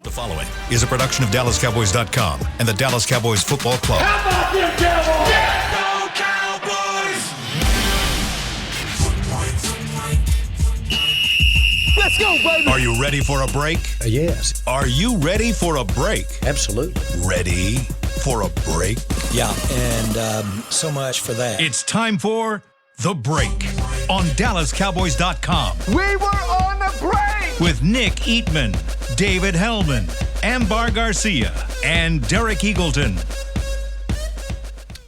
The following is a production of DallasCowboys.com and the Dallas Cowboys Football Club. How about them Cowboys? Yeah, go Cowboys! Let's go, baby. Are you ready for a break? Yes, Are you ready for a break? absolutely. Ready for a break? Yeah, and so much for that. It's time for The Break on DallasCowboys.com We were on the break. with Nick Eatman, David Hellman, Ambar Garcia, and Derek Eagleton.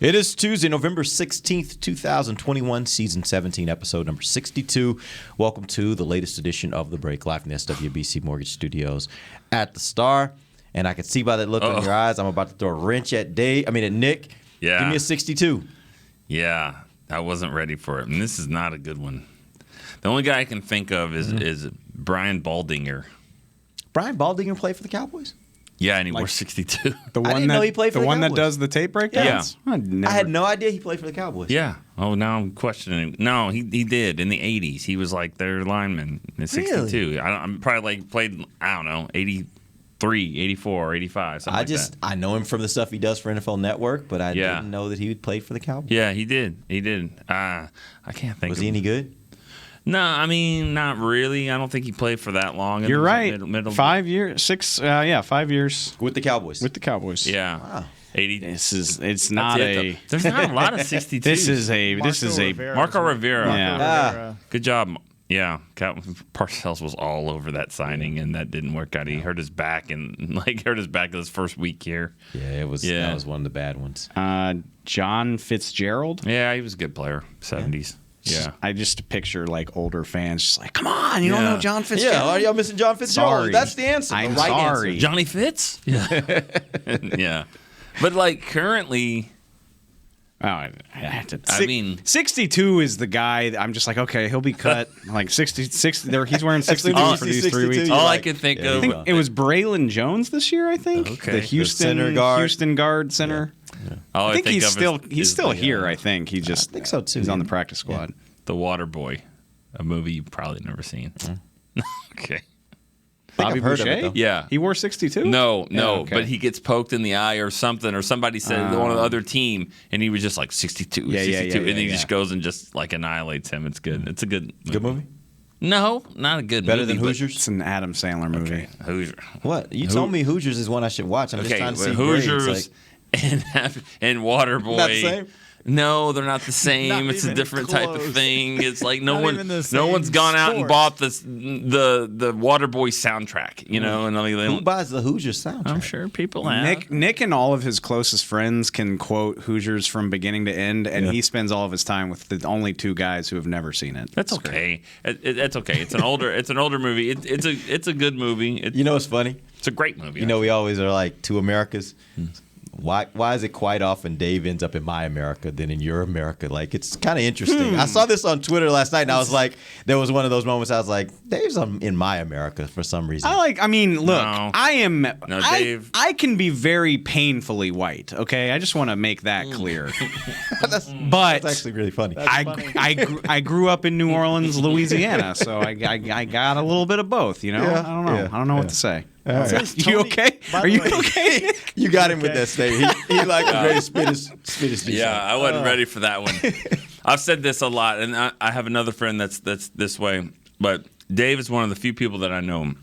It is Tuesday, November 16th, 2021, Season 17, Episode number 62. Welcome to the latest edition of The Break, live from the SWBC Mortgage Studios at the Star. And I can see by that look in your eyes, I'm about to throw a wrench at Nick. Yeah. Give me a 62. Yeah, I wasn't ready for it. And this is not a good one. The only guy I can think of is Brian Baldinger. Brian Baldinger played for the Cowboys? Yeah, and he wore 62. The one didn't know he played for the the one that Cowboys. does the tape breakdowns? Yeah. I had no idea he played for the Cowboys. Yeah. Oh, now I'm questioning. No, he did in the 80s. He was like their lineman in 62. Really? I'm probably like played, I don't know, 83, 84, 85, something like that. I know him from the stuff he does for NFL Network, but I Yeah. didn't know that he would play for the Cowboys. Yeah, he did. He did. I can't think Was of he any good? No, I mean, not really. I don't think he played for that long. You're right. Middle, 5 years, 5 years With the Cowboys. with the Cowboys. Yeah. Wow. 80. It's not That's it, a. though. There's not a lot of 62s. This is a. Marco Rivera. Yeah. Good job. Yeah, Parcells was all over that signing, and that didn't work out. He hurt his back, and hurt his back his first week here. Yeah, it was. Yeah. That was one of the bad ones. John Fitzgerald. Yeah, he was a good player. 70s. Yeah. I just picture like older fans just like, come on, you don't know John Fitzgerald. Yeah, are y'all missing John Fitzgerald? Sorry. That's the answer. I'm the right sorry. answer. Johnny Fitz? Yeah. Yeah. But currently, I have to. I mean- 62 is the guy. I'm just like, okay, he'll be cut. Like 60 there. He's wearing 62 soon as you for see these 62, 3 weeks. you're all I like, could think yeah, of. I think it was Braylon Jones this year. I think Okay. the The Houston center guard. Houston guard center. all I think he's of still is here. I think he just. I think so, too, He's on yeah. the practice squad. The Water Boy, a movie you've probably never seen. Okay. Bobby I've heard of it, Boucher. though. Yeah. He wore 62. No, Yeah, okay. but he gets poked in the eye or something, or somebody said on the other team, and he was just like 62, Yeah, 62, and he yeah. just goes and just annihilates him. It's good. It's a good movie. Good movie? No, not a good Better movie. than but- Hoosiers? It's an Adam Sandler movie. Okay, Hoosier. What? You told me Hoosiers is one I should watch. I'm just Okay, trying to see Hoosiers grades, and Waterboy. Not the same? No, they're not the same. Not It's a even different type of close. thing. It's like Not even the no one's same gone out and sport. bought the Waterboy soundtrack. You know, and Who buys the Hoosiers soundtrack? I'm sure people have. Nick and all of his closest friends can quote Hoosiers from beginning to end, and Yeah. he spends all of his time with the only 2 guys who have never seen it. That's okay. That's okay. It's an older movie. It's a good movie. You know what's funny? It's a great movie. You know, we always are like, two Americas. Why is it quite often Dave ends up in my America than in your America? Like, it's kind of interesting. I saw this on Twitter last night, and I was like, there was one of those moments I was like, Dave's in my America for some reason. I mean, look, No. I am. No, I, Dave. I can be very painfully white. Okay, I just want to make that clear. That's But actually really funny. I grew up in New Orleans, Louisiana, so I got a little bit of both. You know, Yeah, I don't know. yeah, I don't know yeah. what to say. Since You Tony- okay? by Are the you way- okay? Nick? You got him with that statement. He like was ready to spit his juice Yeah, out. I wasn't ready for that one. I've said this a lot, and I have another friend that's this way. But Dave is one of the few people that I know.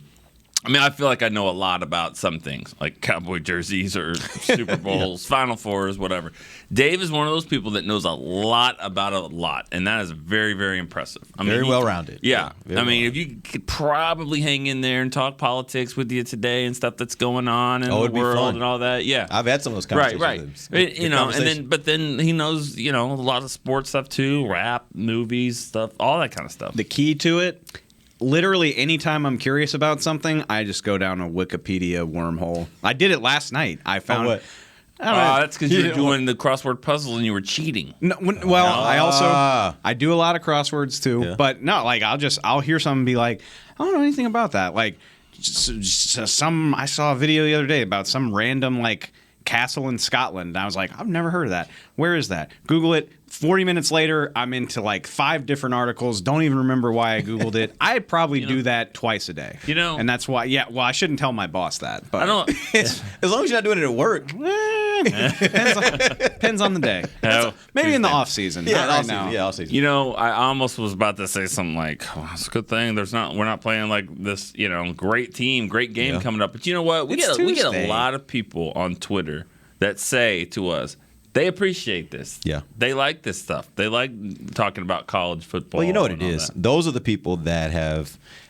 I mean, I feel like I know a lot about some things, like Cowboy jerseys or Super Bowls, Final Fours, whatever. Dave is one of those people that knows a lot about a lot, and that is very, very impressive. I mean, Very he- well-rounded. Yeah. Very I mean, if you could probably hang in there and talk politics with you today and stuff that's going on in the it'd be world fun. and all that, yeah. I've had some of those Right, conversations. right. with him. You Good know, and conversation. then he knows, a lot of sports stuff too, rap, movies, stuff, all that kind of stuff. The key to it, literally anytime I'm curious about something, I just go down a Wikipedia wormhole. I did it last night. I found what? I don't know. That's because you were doing the crossword puzzle and you were cheating. No, I also I do a lot of crosswords too, Yeah. but no, like I'll hear something and be like, I don't know anything about that. Like I saw a video the other day about some random like castle in Scotland. And I was like, I've never heard of that. Where is that? Google it. 40 minutes later, I'm into like 5 different articles. Don't even remember why I Googled it. I probably do that twice a day. And that's why. Yeah, well, I shouldn't tell my boss that. But I don't. As long as you're not doing it at work. Depends on the day. Maybe in the off season. Yeah, not right now. Yeah, off season. I almost was about to say something like, "Oh, it's a good thing we're not playing like this, great team, great game coming up." But you know what? We get a lot of people on Twitter that say to us, they appreciate this. Yeah. They like this stuff. They like talking about college football. Well, you know what it and all is. that. Those are the people that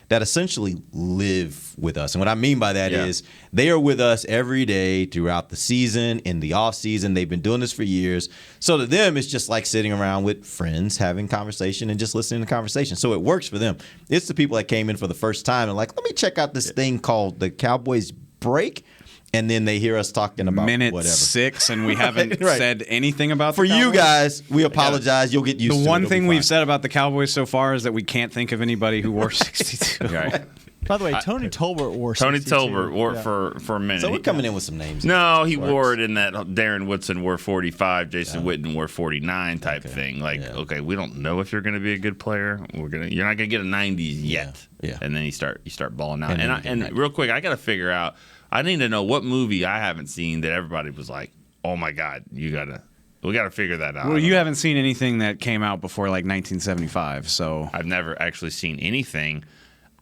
essentially live with us. And what I mean by that is they are with us every day throughout the season, in the off season. They've been doing this for years. So to them, it's just like sitting around with friends, having conversation and just listening to conversation. So it works for them. It's the people that came in for the first time and like, let me check out this thing called the Cowboys Break. And then they hear us talking about minute whatever. 6, and we haven't Right. said anything about For the you Cowboys. guys, we apologize. You'll get used to it. The one It'll thing be we've fine. said about the Cowboys so far is that we can't think of anybody who wore 62. Right. By the way, Tony Tolbert wore Tony 62. Tolbert wore Yeah. for a minute. So we're coming in with some names. No, he wore it in that Darren Woodson wore 45, Jason Witten wore 49 type thing. Like, okay, we don't know if you're going to be a good player. You're not going to get a 90s yet. Yeah. And then you start balling out. And And, then real quick, I got to figure out. I need to know what movie I haven't seen that everybody was like, "Oh my God, we got to figure that out." Well, you haven't seen anything that came out before like 1975, so I've never actually seen anything.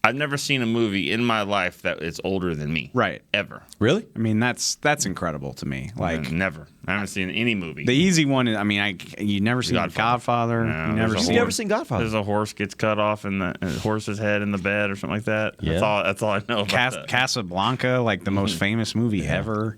I've never seen a movie in my life that is older than me. Right. Ever. Really? I mean that's incredible to me. Like Never. I haven't seen any movie. the easy one is, I mean, you never seen Godfather. Godfather. No, You never there's a seen. You've never seen Godfather? There's a horse gets cut off in the horse's head in the bed or something like that. Yeah. That's all I know about that. Casablanca, like the most famous movie ever.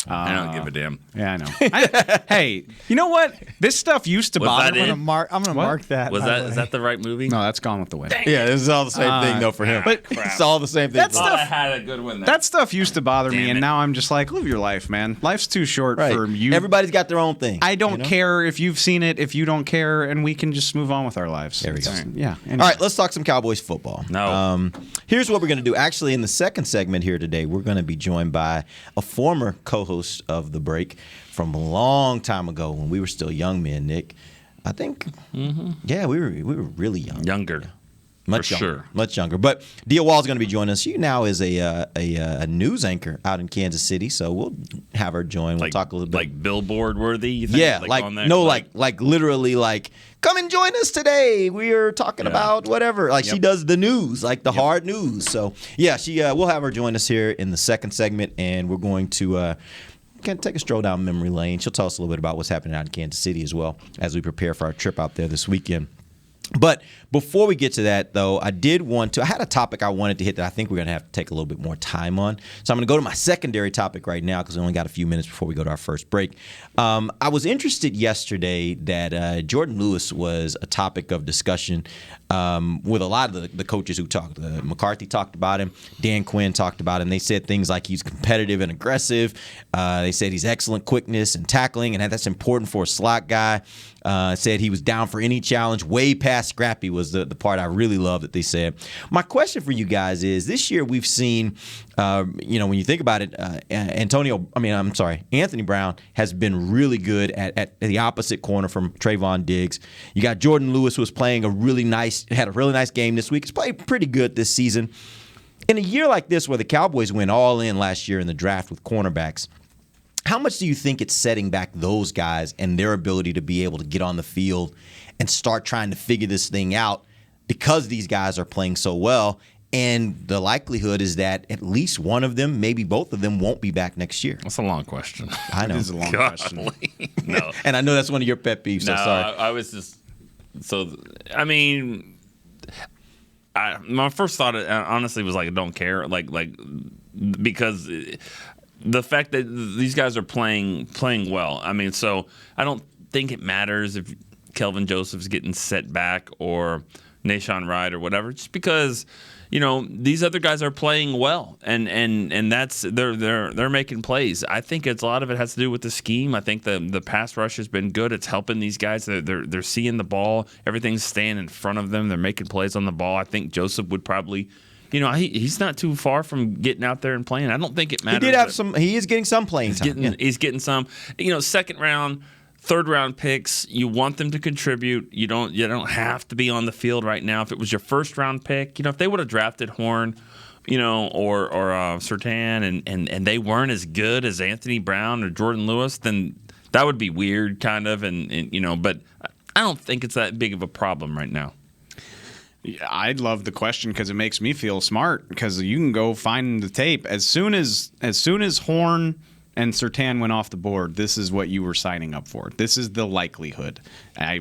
I don't give a damn. Yeah, I know. Hey, you know what? This stuff used to Was bother that me. it? I'm gonna mark that. Was by the that is way. that the right movie? No, that's Gone with the Wind. Yeah, this is all the same thing though for him. But it's all the same thing. That for stuff- I had a good one. That stuff used to bother me, Damn and it. now I'm just like, live your life, man. Life's too short Right. for you. Everybody's got their own thing. I don't you know? care if you've seen it, if you don't care, and we can just move on with our lives. There we go. Yeah. All right, let's talk some Cowboys football. No. Here's what we're going to do. Actually, in the second segment here today, we're going to be joined by a former co-host of The Break from a long time ago when we were still young men, Nick. I think, yeah, we were really young. Younger. Much For younger, sure. much younger. But Dia Wall's going to be joining us. She now is a news anchor out in Kansas City, so we'll have her join. We'll talk a little bit. Like billboard worthy. You think? Yeah, on there? like literally, like come and join us today. We are talking about whatever. Like she does the news, like the hard news. So yeah, we'll have her join us here in the second segment, and we're going to. Can take a stroll down memory lane. She'll tell us a little bit about what's happening out in Kansas City as well as we prepare for our trip out there this weekend. But before we get to that, though, I had a topic I wanted to hit that I think we're going to have to take a little bit more time on. So I'm going to go to my secondary topic right now because we only got a few minutes before we go to our first break. I was interested yesterday that Jordan Lewis was a topic of discussion with a lot of the coaches who talked. McCarthy talked about him. Dan Quinn talked about him. They said things like he's competitive and aggressive. They said he's excellent quickness and tackling, and that's important for a slot guy. Said he was down for any challenge, way past scrappy was the part I really love that they said. My question for you guys is, this year we've seen, when you think about it, Anthony Brown has been really good at the opposite corner from Trayvon Diggs. You got Jordan Lewis, who was playing had a really nice game this week. He's played pretty good this season. In a year like this where the Cowboys went all in last year in the draft with cornerbacks, how much do you think it's setting back those guys and their ability to be able to get on the field and start trying to figure this thing out because these guys are playing so well? And the likelihood is that at least one of them, maybe both of them, won't be back next year. That's a long question. I know. It is a long question. No. And I know that's one of your pet peeves, so No, sorry. I was just my first thought honestly was like, I don't care, because the fact that these guys are playing well. I mean, so I don't think it matters if Kelvin Joseph's getting set back or Nahshon Wright or whatever, just because these other guys are playing well, and that's they're making plays. I think a lot of it has to do with the scheme. I think the pass rush has been good. It's helping these guys. They're seeing the ball. Everything's staying in front of them. They're making plays on the ball. I think Joseph would probably. He's not too far from getting out there and playing. I don't think it matters. He is getting some playing time. He's getting some. Second round, third-round picks, you want them to contribute. You don't have to be on the field right now. If it was your first-round pick, if they would have drafted Horn, or Surtain, and they weren't as good as Anthony Brown or Jordan Lewis, then that would be weird, kind of. But I don't think it's that big of a problem right now. I love the question because it makes me feel smart because you can go find the tape as soon as Horn and Surtain went off the board. This is what you were signing up for. This is the likelihood.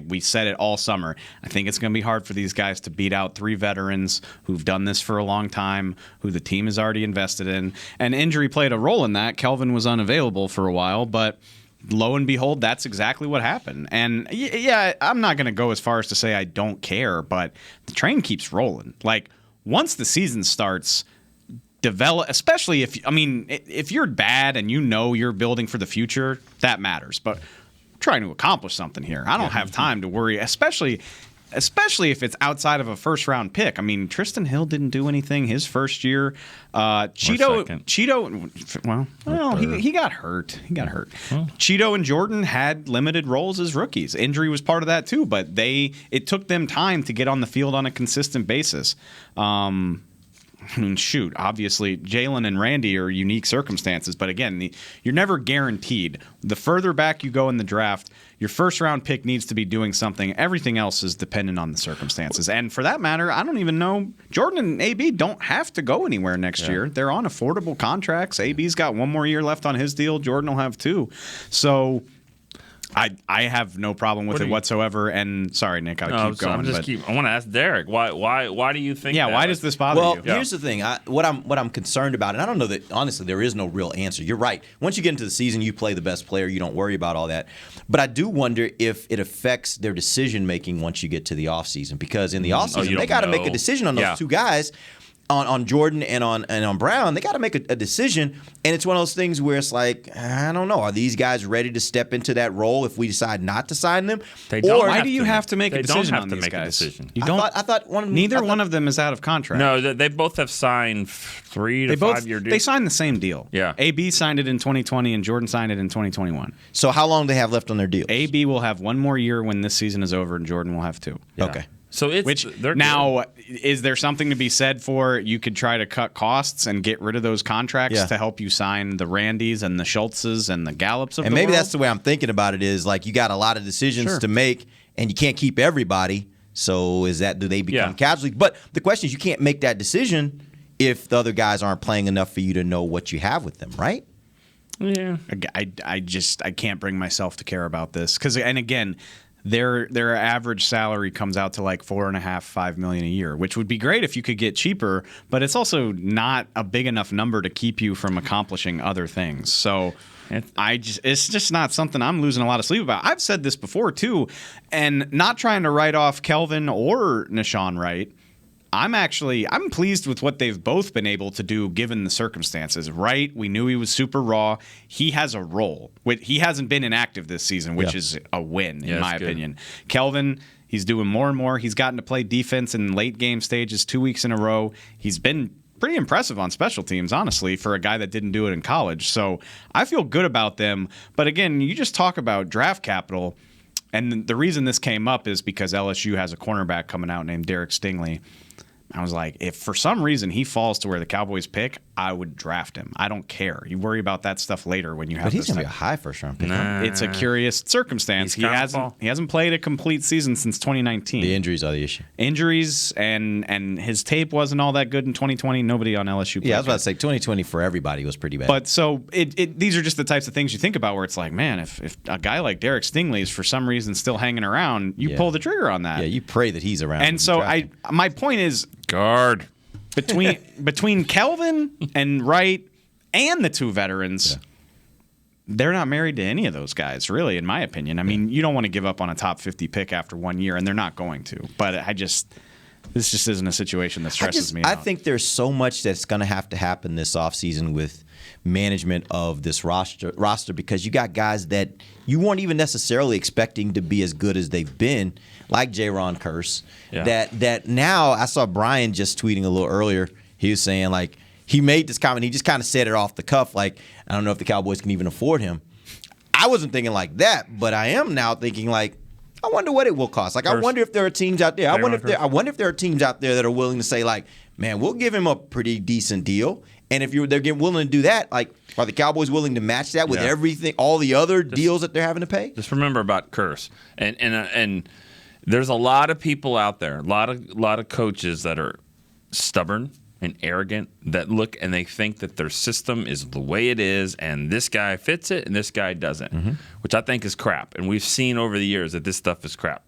We said it all summer. I think it's going to be hard for these guys to beat out 3 veterans who've done this for a long time, who the team has already invested in. And injury played a role in that. Kelvin was unavailable for a while, but lo and behold, that's exactly what happened. And yeah, I'm not going to go as far as to say I don't care, but the train keeps rolling. Like, once the season starts, develop, especially if you're bad and you're building for the future, that matters. But I'm trying to accomplish something here. I don't have time to worry, especially if it's outside of a first-round pick. I mean, Tristan Hill didn't do anything his first year. Cheeto, he got hurt. Cheeto and Jordan had limited roles as rookies. Injury was part of that too, but it took them time to get on the field on a consistent basis. Obviously, Jalen and Randy are unique circumstances, but again, you're never guaranteed. The further back you go in the draft, your first-round pick needs to be doing something. Everything else is dependent on the circumstances. And for that matter, I don't even know. Jordan and AB don't have to go anywhere next year. They're on affordable contracts. AB's got 1 more year left on his deal. Jordan will have 2. So I have no problem with it whatsoever. And sorry, Nick, I keep going. I want to ask Derek, why do you think? Yeah, why does this bother you? Well, here's the thing. What I'm concerned about, and I don't know that honestly there is no real answer. You're right. Once you get into the season, you play the best player. You don't worry about all that. But I do wonder if it affects their decision making once you get to the offseason, because in the offseason they got to make a decision on those 2 guys. On Jordan and on Brown, they got to make a decision, and it's one of those things where it's like, I don't know, are these guys ready to step into that role if we decide not to sign them? Why do you have to make a decision on these guys? You don't. I thought one of them is out of contract. No, they both have signed 3 to 5 year deals. They signed the same deal. Yeah. AB signed it in 2020 and Jordan signed it in 2021. So how long do they have left on their deal? AB will have 1 more year when this season is over, and Jordan will have 2. Yeah. Okay. So is there something to be said for you could try to cut costs and get rid of those contracts to help you sign the Randys and the Schultzes and the Gallups of the maybe world? that's the way I'm thinking about it, is like you got a lot of decisions to make and you can't keep everybody. So do they become casualties? But the question is, you can't make that decision if the other guys aren't playing enough for you to know what you have with them, right? Yeah. I can't bring myself to care about this and again, their average salary comes out to like $4.5-5 million a year, which would be great if you could get cheaper, but it's also not a big enough number to keep you from accomplishing other things. So it's just not something I'm losing a lot of sleep about. I've said this before too, and not trying to write off Kelvin or Nahshon Wright. I'm pleased with what they've both been able to do given the circumstances. Wright, we knew he was super raw. He has a role. He hasn't been inactive this season, which is a win in my opinion. Kelvin, he's doing more and more. He's gotten to play defense in late game stages 2 weeks in a row. He's been pretty impressive on special teams, honestly, for a guy that didn't do it in college. So I feel good about them. But again, you just talk about draft capital. And the reason this came up is because LSU has a cornerback coming out named Derek Stingley. I was like, if for some reason he falls to where the Cowboys pick, I would draft him. I don't care. You worry about that stuff later when you have. But he's going to be a high first-round pick. It's a curious circumstance. He hasn't played a complete season since 2019. The injuries are the issue. Injuries and his tape wasn't all that good in 2020. Nobody on LSU played. Yeah, I was about to say 2020 for everybody was pretty bad. But so these are just the types of things you think about where it's like, man, if a guy like Derek Stingley is for some reason still hanging around, you pull the trigger on that. Yeah, you pray that he's around. And so my point is, guard between Kelvin and Wright and the 2 veterans, they're not married to any of those guys, really, in my opinion. I mean, you don't want to give up on a top 50 pick after 1 year, and they're not going to. But this just isn't a situation that stresses me out. I think there's so much that's going to happen this offseason with management of this roster because you got guys that you weren't even necessarily expecting to be as good as they've been, like Jaron Kearse. Yeah. That now I saw Brian just tweeting a little earlier. He was saying like he made this comment. He just kind of said it off the cuff, like I don't know if the Cowboys can even afford him. I wasn't thinking like that, but I am now thinking like, I wonder what it will cost. Like, I wonder if there are teams out there. I wonder if there are teams out there that are willing to say like, man, we'll give him a pretty decent deal. And if they're willing to do that, like, are the Cowboys willing to match that with everything, all the other deals that they're having to pay? Just remember about Curse, and there's a lot of people out there, a lot of coaches that are stubborn and arrogant, that look and they think that their system is the way it is, and this guy fits it and this guy doesn't, which I think is crap. And we've seen over the years that this stuff is crap.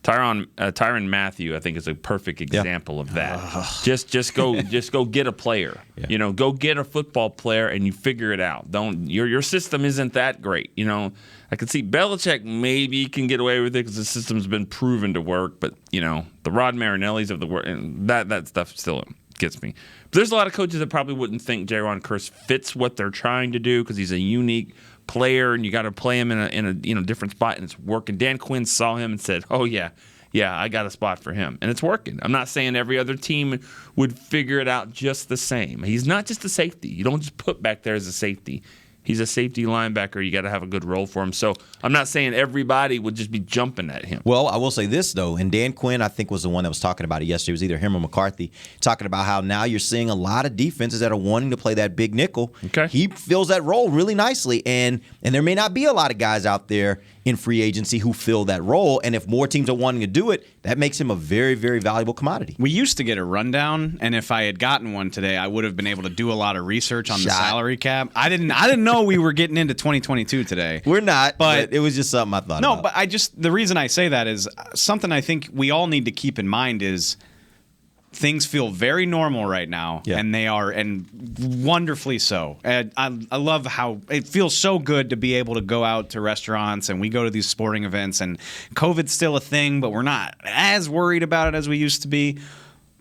Tyrann Mathieu, I think, is a perfect example of that. Just go get a player. Yeah. You know, go get a football player and you figure it out. Your system isn't that great. You know, I could see Belichick maybe can get away with it because the system's been proven to work. But you know, the Rod Marinellis of the world, and that stuff still gets me. But there's a lot of coaches that probably wouldn't think Jaron Curse fits what they're trying to do because he's a unique player, and you got to play him in a different spot, and it's working. Dan Quinn saw him and said, "Oh yeah, I got a spot for him," and it's working. I'm not saying every other team would figure it out just the same. He's not just a safety. You don't just put back there as a safety. He's a safety linebacker. You got to have a good role for him. So I'm not saying everybody would just be jumping at him. Well, I will say this, though, and Dan Quinn, I think, was the one that was talking about it yesterday. It was either him or McCarthy, talking about how now you're seeing a lot of defenses that are wanting to play that big nickel. Okay. He fills that role really nicely, and there may not be a lot of guys out there in free agency who fill that role, and if more teams are wanting to do it, that makes him a very, very valuable commodity. We used to get a rundown, and if I had gotten one today, I would have been able to do a lot of research on the salary cap. I didn't know we were getting into 2022 today. We're not, but it was just something I thought about. No, but the reason I say that is something I think we all need to keep in mind is things feel very normal right now, and they are, and wonderfully so. And I love how it feels so good to be able to go out to restaurants, and we go to these sporting events, and COVID's still a thing, but we're not as worried about it as we used to be.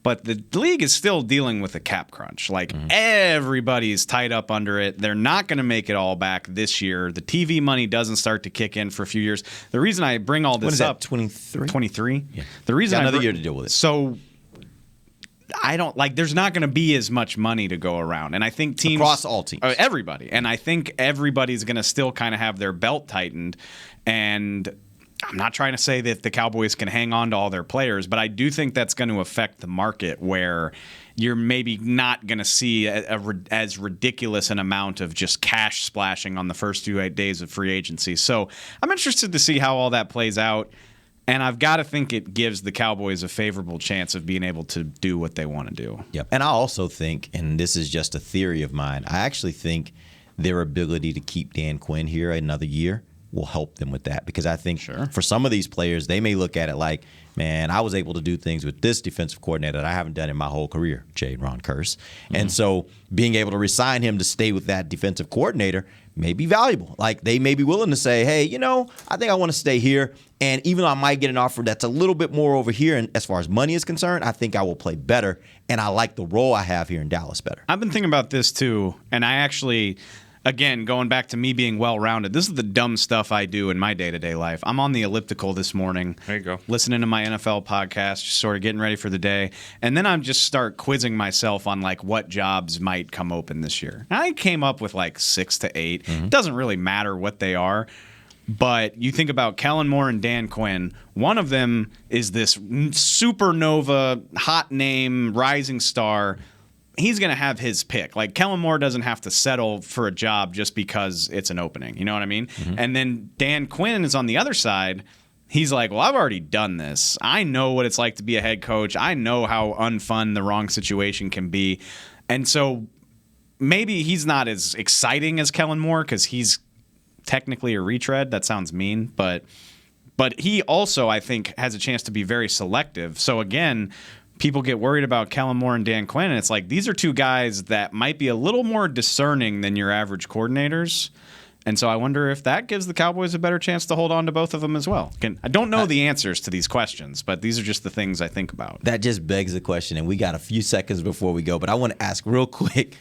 But the league is still dealing with a cap crunch. Like, everybody's tied up under it. They're not going to make it all back this year. The TV money doesn't start to kick in for a few years. The reason I bring all this up... 23? 23? Yeah. The reason another year to deal with it. So... I don't like. There's not going to be as much money to go around, and I think teams across all teams, everybody, and I think everybody's going to still kind of have their belt tightened. And I'm not trying to say that the Cowboys can hang on to all their players, but I do think that's going to affect the market where you're maybe not going to see as ridiculous an amount of just cash splashing on the first 2 days of free agency. So I'm interested to see how all that plays out. And I've got to think it gives the Cowboys a favorable chance of being able to do what they want to do. Yep. And I also think, and this is just a theory of mine, I actually think their ability to keep Dan Quinn here another year will help them with that. Because I think for some of these players, they may look at it like, man, I was able to do things with this defensive coordinator that I haven't done in my whole career, Jaron Curse. And so being able to resign him to stay with that defensive coordinator may be valuable. Like, they may be willing to say, hey, you know, I think I want to stay here. And even though I might get an offer that's a little bit more over here, and as far as money is concerned, I think I will play better. And I like the role I have here in Dallas better. I've been thinking about this too. And I actually, again, going back to me being well-rounded, this is the dumb stuff I do in my day-to-day life. I'm on the elliptical this morning. There you go. Listening to my NFL podcast, just sort of getting ready for the day. And then I'm just start quizzing myself on like what jobs might come open this year. I came up with like 6 to 8. It doesn't really matter what they are. But you think about Kellen Moore and Dan Quinn. One of them is this supernova, hot name, rising star. He's going to have his pick. Like, Kellen Moore doesn't have to settle for a job just because it's an opening. You know what I mean? And then Dan Quinn is on the other side. He's like, well, I've already done this. I know what it's like to be a head coach. I know how unfun the wrong situation can be. And so maybe he's not as exciting as Kellen Moore because he's technically a retread. That sounds mean, but he also, I think, has a chance to be very selective. So again, people get worried about Kellen Moore and Dan Quinn, and it's like these are two guys that might be a little more discerning than your average coordinators. And so I wonder if that gives the Cowboys a better chance to hold on to both of them as well. I don't know the answers to these questions, but these are just the things I think about. That just begs the question, and we got a few seconds before we go, but I want to ask real quick.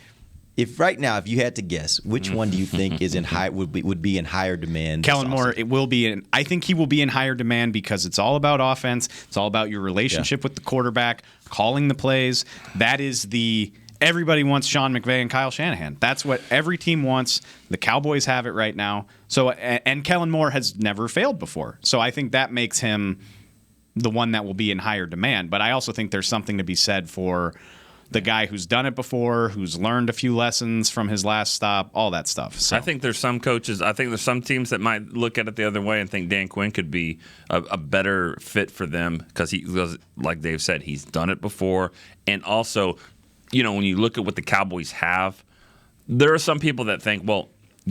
If right now, if you had to guess, which one do you think is would be in higher demand? Kellen Moore, it will be. I think he will be in higher demand because it's all about offense. It's all about your relationship with the quarterback, calling the plays. That is the everybody wants Sean McVay and Kyle Shanahan. That's what every team wants. The Cowboys have it right now. So, and Kellen Moore has never failed before. So I think that makes him the one that will be in higher demand. But I also think there's something to be said for the guy who's done it before, who's learned a few lessons from his last stop, all that stuff. So. I think there's some coaches, I think there's some teams that might look at it the other way and think Dan Quinn could be a better fit for them because like Dave said, he's done it before. And also, when you look at what the Cowboys have, there are some people that think, well,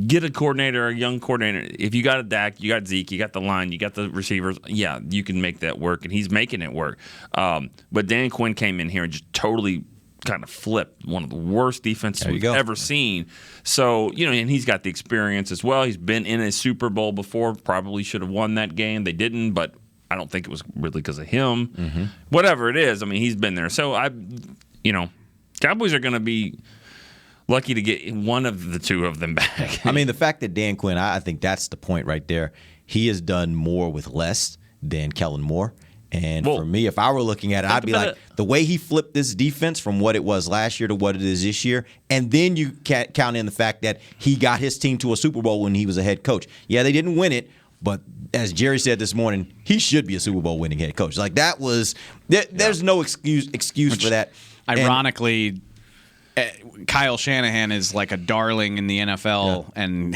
get a coordinator, a young coordinator. If you got a Dak, you got Zeke, you got the line, you got the receivers, yeah, you can make that work, and he's making it work. But Dan Quinn came in here and just totally kind of flipped one of the worst defenses we've ever seen. So, and he's got the experience as well. He's been in a Super Bowl before, probably should have won that game. They didn't, but I don't think it was really because of him. Mm-hmm. Whatever it is, I mean, he's been there. So, Cowboys are going to be lucky to get one of the two of them back. I mean, the fact that Dan Quinn, I think that's the point right there. He has done more with less than Kellen Moore. And for me, if I were looking at it, I'd be like, the way he flipped this defense from what it was last year to what it is this year, and then you count in the fact that he got his team to a Super Bowl when he was a head coach. Yeah, they didn't win it, but as Jerry said this morning, he should be a Super Bowl winning head coach. Like that was there's no excuse for that. Ironically, Kyle Shanahan is like a darling in the NFL, and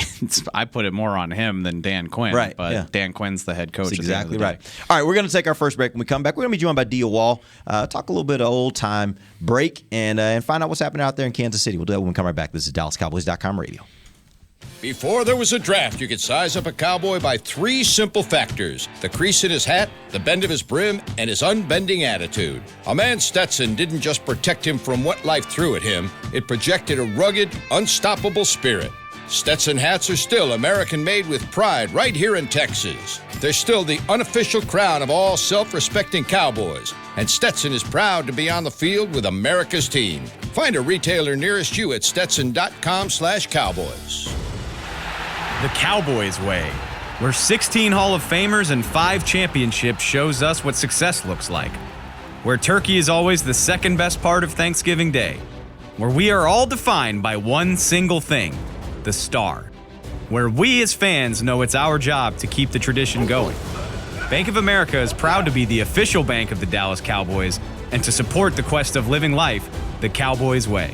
I put it more on him than Dan Quinn. Right, but Dan Quinn's the head coach. That's exactly right. All right, we're going to take our first break. When we come back, we're going to be joined by Dia Wall, talk a little bit of old-time break, and find out what's happening out there in Kansas City. We'll do that when we come right back. This is DallasCowboys.com radio. Before there was a draft, you could size up a cowboy by three simple factors: the crease in his hat, the bend of his brim, and his unbending attitude. A man Stetson didn't just protect him from what life threw at him, it projected a rugged, unstoppable spirit. Stetson hats are still American-made with pride right here in Texas. They're still the unofficial crown of all self-respecting cowboys, and Stetson is proud to be on the field with America's team. Find a retailer nearest you at stetson.com/cowboys. The Cowboys way, where 16 Hall of Famers and 5 championships shows us what success looks like. Where turkey is always the second best part of Thanksgiving Day. Where we are all defined by one single thing, the star. Where we as fans know it's our job to keep the tradition going. Bank of America is proud to be the official bank of the Dallas Cowboys and to support the quest of living life the Cowboys way.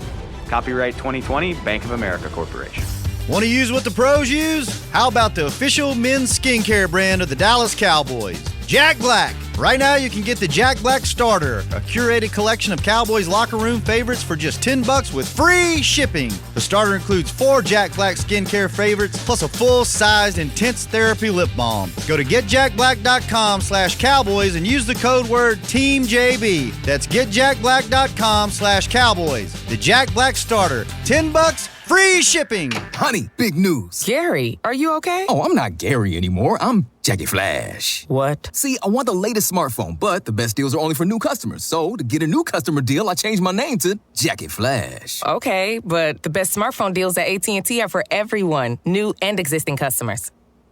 Copyright 2020, Bank of America Corporation. Want to use what the pros use? How about the official men's skincare brand of the Dallas Cowboys, Jack Black? Right now you can get the Jack Black Starter, a curated collection of Cowboys locker room favorites for just $10 with free shipping. The starter includes 4 Jack Black skincare favorites plus a full-sized intense therapy lip balm. Go to getjackblack.com/cowboys and use the code word TEAMJB. That's getjackblack.com/cowboys. The Jack Black Starter, $10. Free shipping! Honey, big news. Gary, are you okay? Oh, I'm not Gary anymore. I'm Jackie Flash. What? See, I want the latest smartphone, but the best deals are only for new customers. So, to get a new customer deal, I changed my name to Jackie Flash. Okay, but the best smartphone deals at AT&T are for everyone, new and existing customers.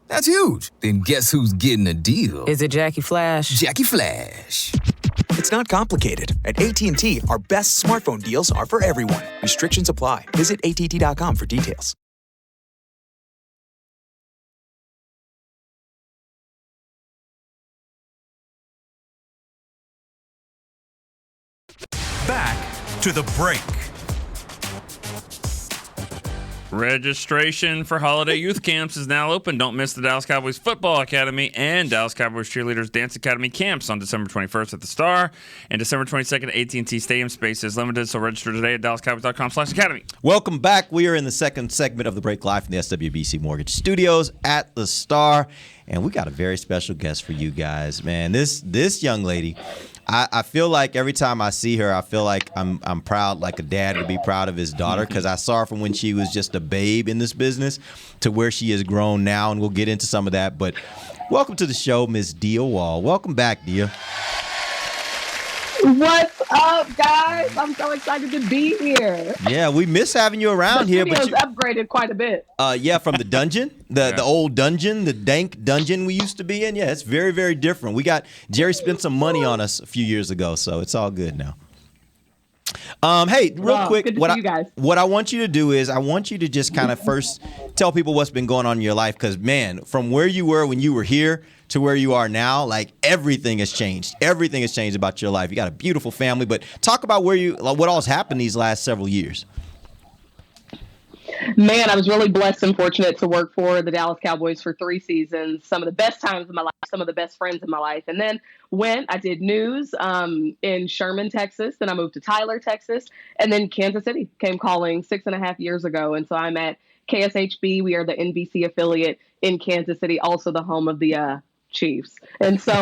That's huge. Then guess who's getting a deal? Is it Jackie Flash? Jackie Flash. It's not complicated. At AT&T, our best smartphone deals are for everyone. Restrictions apply. Visit att.com for details. Back to the break. Registration for holiday youth camps is now open. Don't miss the Dallas Cowboys Football Academy and Dallas Cowboys Cheerleaders Dance Academy camps on December 21st at the Star and December 22nd at AT&T Stadium. Space is limited, so register today at dallascowboys.com/academy. Welcome back. We are in the second segment of the break live from the SWBC Mortgage Studios at the Star, and we got a very special guest for you guys, man. This young lady, I feel like every time I see her, I feel like I'm proud, like a dad would be proud of his daughter, because I saw her from when she was just a babe in this business to where she has grown now, and we'll get into some of that. But welcome to the show, Miss Dia Wall. Welcome back, Dia. What's up, guys? I'm so excited to be here. Yeah, we miss having you around here. But upgraded quite a bit. Yeah, from the dungeon, the old dungeon, the dank dungeon we used to be in. Yeah, it's very, very different. Jerry spent some money on us a few years ago, so it's all good now. Hey, real quick, good to see you guys. what I want you to do is I want you to just kind of first tell people what's been going on in your life, because, man, from where you were when you were here to where you are now, like, everything has changed. Everything has changed about your life. You got a beautiful family, but talk about what all's happened these last several years. Man, I was really blessed and fortunate to work for the Dallas Cowboys for 3 seasons. Some of the best times of my life, some of the best friends in my life. And then I did news in Sherman, Texas. Then I moved to Tyler, Texas. And then Kansas City came calling 6.5 years ago. And so I'm at KSHB. We are the NBC affiliate in Kansas City, also the home of the Chiefs. And so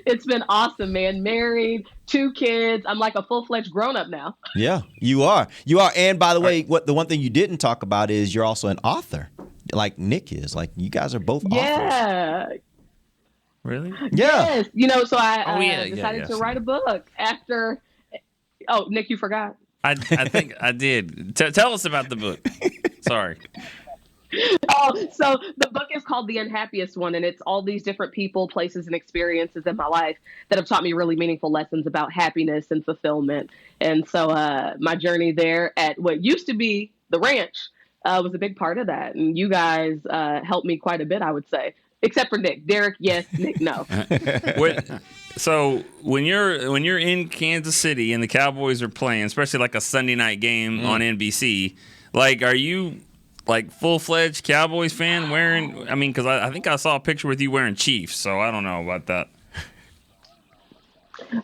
it's been awesome, man. Married, 2 kids. I'm like a full-fledged grown-up now. Yeah, you are. You are. And by the way, the one thing you didn't talk about is you're also an author, like Nick is. Like, you guys are both authors. Really? Yeah. Yes. So I decided to write a book after. Oh, Nick, you forgot. I think I did. Tell us about the book. Sorry. Oh, so the book is called The Unhappiest One, and it's all these different people, places, and experiences in my life that have taught me really meaningful lessons about happiness and fulfillment. And so my journey there at what used to be the ranch was a big part of that. And you guys helped me quite a bit, I would say. Except for Nick. Derek, yes. Nick, no. So when you're in Kansas City and the Cowboys are playing, especially like a Sunday night game on NBC, like, are you like full-fledged Cowboys fan wearing? I mean, because I think I saw a picture with you wearing Chiefs, so I don't know about that.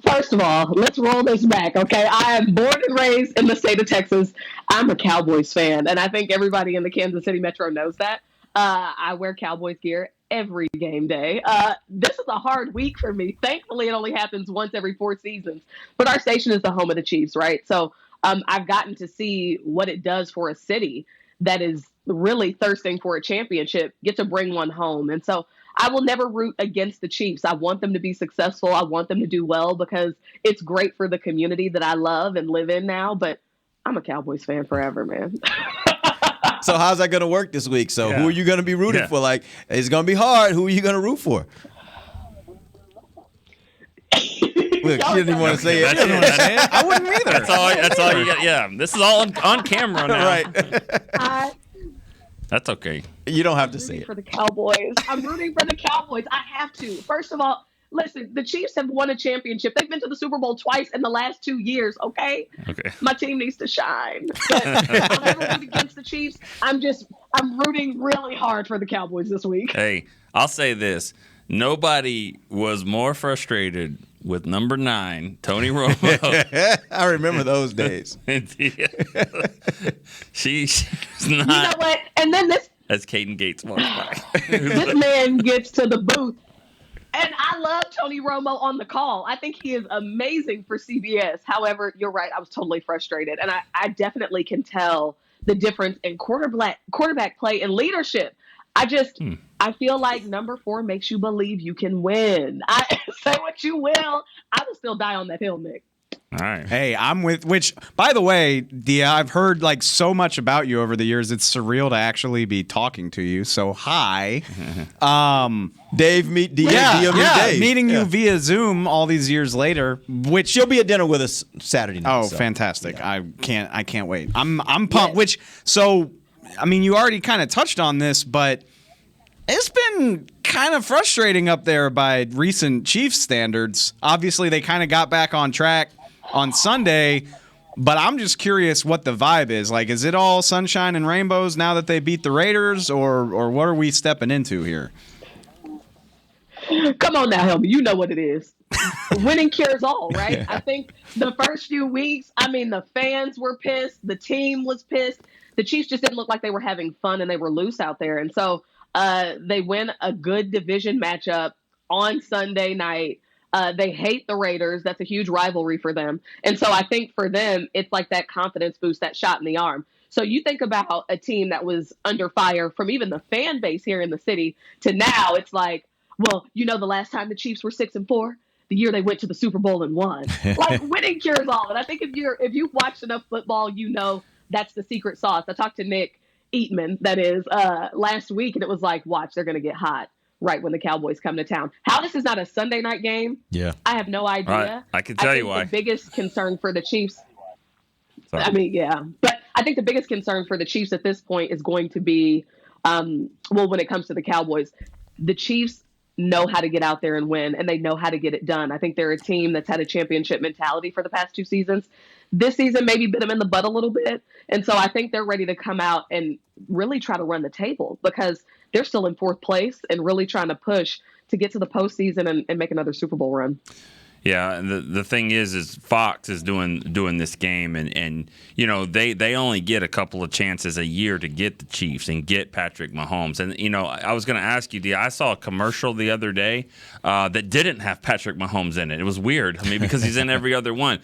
First of all, let's roll this back, okay? I am born and raised in the state of Texas. I'm a Cowboys fan, and I think everybody in the Kansas City metro knows that. I wear Cowboys gear every game day. This is a hard week for me. Thankfully, it only happens once every 4 seasons. But our station is the home of the Chiefs, right? So I've gotten to see what it does for a city that is really thirsting for a championship, get to bring one home. And so I will never root against the Chiefs. I want them to be successful. I want them to do well because it's great for the community that I love and live in now. But I'm a Cowboys fan forever, man. So how's that going to work this week? So who are you going to be rooting for? Like, it's going to be hard. Who are you going to root for? Look, she didn't even want to say it. She doesn't want to say it. I wouldn't either. That's all you got. Yeah, this is all on camera now. Right. That's okay. You don't have to say it. For the Cowboys. I'm rooting for the Cowboys. I have to. First of all, listen, the Chiefs have won a championship. They've been to the Super Bowl twice in the last 2 years, okay? Okay. My team needs to shine. But I'll never root against the Chiefs. I'm rooting really hard for the Cowboys this week. Hey, I'll say this. Nobody was more frustrated with number 9, Tony Romo. I remember those days. She's not. You know what? And then As Caden Gates walks by. this man gets to the booth. And I love Tony Romo on the call. I think he is amazing for CBS. However, you're right. I was totally frustrated. And I definitely can tell the difference in quarterback play and leadership. I feel like number 4 makes you believe you can win. Say what you will. I will still die on that hill, Nick. All right. Hey, I'm with, which, by the way, Dia, I've heard like so much about you over the years. It's surreal to actually be talking to you. So, hi. Dave, meet Dia. Dia meet Dave. Meeting you via Zoom all these years later, which she'll be at dinner with us Saturday night. Oh, so. Fantastic. Yeah. I can't wait. I'm pumped, which, so, I mean, you already kind of touched on this, but it's been kind of frustrating up there by recent Chiefs standards. Obviously, they kind of got back on track on Sunday, but I'm just curious what the vibe is. Like, is it all sunshine and rainbows now that they beat the Raiders, or what are we stepping into here? Come on now, Helmy. You know what it is. Winning cures all, right? I think the first few weeks, I mean, the fans were pissed. The team was pissed. The Chiefs just didn't look like they were having fun and they were loose out there. And so they win a good division matchup on Sunday night. They hate the Raiders. That's a huge rivalry for them. And so I think for them, it's like that confidence boost, that shot in the arm. So you think about a team that was under fire from even the fan base here in the city to now it's like, well, you know, the last time the Chiefs were 6-4, the year they went to the Super Bowl and won. Like, winning cures all. And I think if you've watched enough football, you know that's the secret sauce. I talked to Nick Eatman, that is, last week, and it was like, watch, they're going to get hot right when the Cowboys come to town. How this is not a Sunday night game, I have no idea. Right. I can tell you why. The biggest concern for the Chiefs, I mean, yeah. But I think the biggest concern for the Chiefs at this point is going to be, when it comes to the Cowboys, the Chiefs know how to get out there and win, and they know how to get it done. I think they're a team that's had a championship mentality for the past 2 seasons. This season maybe bit them in the butt a little bit. And so I think they're ready to come out and really try to run the table because they're still in 4th place and really trying to push to get to the postseason and make another Super Bowl run. Yeah, and the thing is Fox is doing this game, and you know they only get a couple of chances a year to get the Chiefs and get Patrick Mahomes. And you know, I was going to ask you, D. I saw a commercial the other day that didn't have Patrick Mahomes in it. It was weird. I mean, because he's in every other one.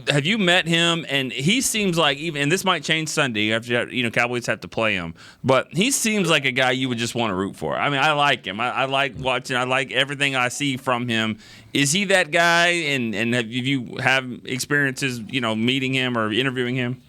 Have you met him? And he seems like, and this might change Sunday after Cowboys have to play him, but he seems like a guy you would just want to root for. I mean, I like him. I like watching. I like everything I see from him. Is he that guy? And have you experiences, meeting him or interviewing him?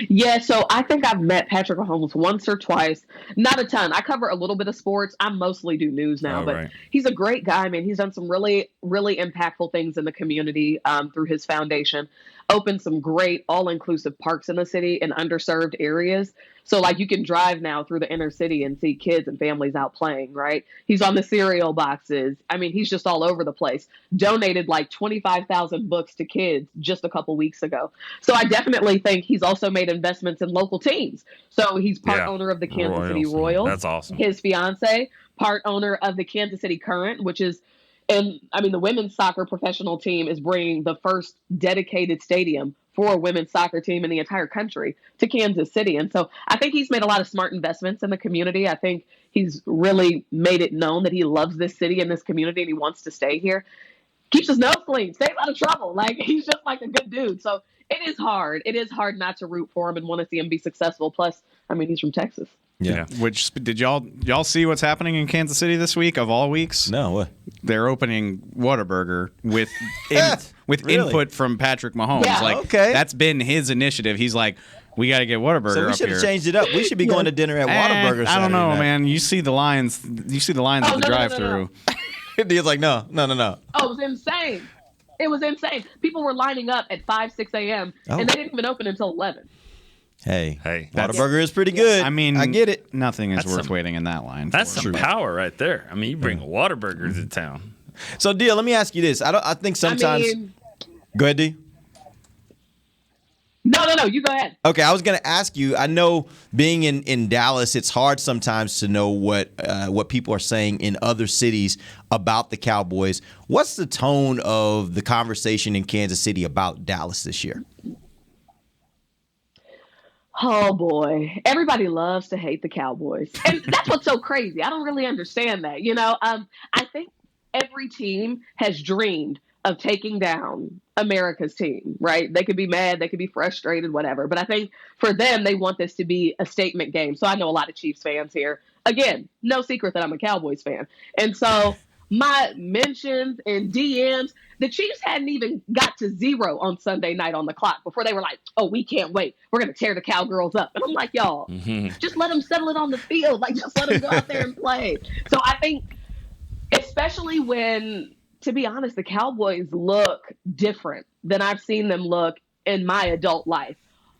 Yeah, so I think I've met Patrick Mahomes once or twice. Not a ton. I cover a little bit of sports. I mostly do news now, but he's a great guy, man. He's done some really, really impactful things in the community through his foundation. Opened some great all-inclusive parks in the city in underserved areas. So, like, you can drive now through the inner city and see kids and families out playing, right? He's on the cereal boxes. I mean, he's just all over the place. Donated like 25,000 books to kids just a couple weeks ago. So I definitely think he's also made investments in local teams. So he's part owner of the Kansas City Royals. That's awesome. His fiance, part owner of the Kansas City Current, which is, and I mean, the women's soccer professional team is bringing the first dedicated stadium for a women's soccer team in the entire country to Kansas City. And so I think he's made a lot of smart investments in the community. I think he's really made it known that he loves this city and this community and he wants to stay here. Keeps his nose clean, stays out of trouble. Like, he's just like a good dude. So it is hard. It is hard not to root for him and want to see him be successful. Plus, I mean, he's from Texas. Yeah. Which did y'all see what's happening in Kansas City this week of all weeks? No. What? They're opening Whataburger with Really? input from Patrick Mahomes. Yeah. Like, Okay. that's been his initiative. He's like, we got to get Whataburger So we up should here. have changed it up. We should be going to dinner at Whataburger. I don't know, Saturday night. man. You see the lines. You see the lines at the drive-through. He's like, no. Oh, it was insane. It was insane. People were lining up at 5, 6 a.m. and they didn't even open until 11. Hey, that's- Whataburger is pretty good. I mean, I get it. Nothing is That's worth some- waiting in that line. That's for. some power right there. I mean, you bring a Whataburger to town. So, Dia, let me ask you this. I think sometimes. Go ahead, D. No, you go ahead. Okay, I was going to ask you. I know being in Dallas, it's hard sometimes to know what people are saying in other cities about the Cowboys. What's the tone of the conversation in Kansas City about Dallas this year? Oh, boy. Everybody loves to hate the Cowboys. And that's what's so crazy. I don't really understand that. I think every team has dreamed of taking down America's team, right? They could be mad, they could be frustrated, whatever. But I think for them, they want this to be a statement game. So I know a lot of Chiefs fans here. Again, no secret that I'm a Cowboys fan. And so my mentions and DMs, the Chiefs hadn't even got to 0 on Sunday night on the clock before they were like, oh, we can't wait. We're going to tear the Cowgirls up. And I'm like, y'all, just let them settle it on the field. Like, just let them go out there and play. So I think, especially when, to be honest, the Cowboys look different than I've seen them look in my adult life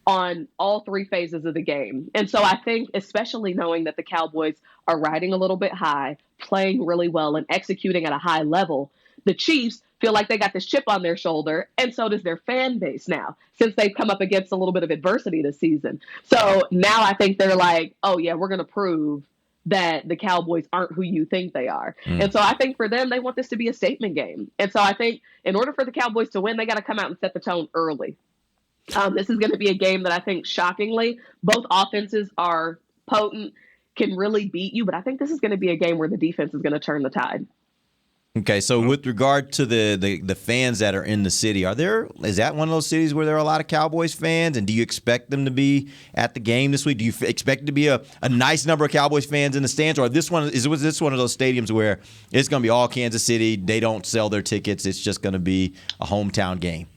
on all 3 phases of the game. And so I think, especially knowing that the Cowboys are riding a little bit high, playing really well, and executing at a high level, the Chiefs feel like they got this chip on their shoulder, and so does their fan base now, since they've come up against a little bit of adversity this season. So now I think they're like, oh, yeah, we're going to prove that the Cowboys aren't who you think they are. And so I think for them, they want this to be a statement game. And so I think in order for the Cowboys to win, they got to come out and set the tone early. This is going to be a game that I think, shockingly, both offenses are potent, can really beat you. But I think this is going to be a game where the defense is going to turn the tide. Okay, so with regard to the fans that are in the city, is that one of those cities where there are a lot of Cowboys fans? And do you expect them to be at the game this week? Do you expect it to be a nice number of Cowboys fans in the stands? Or was this one of those stadiums where it's going to be all Kansas City, they don't sell their tickets, it's just going to be a hometown game?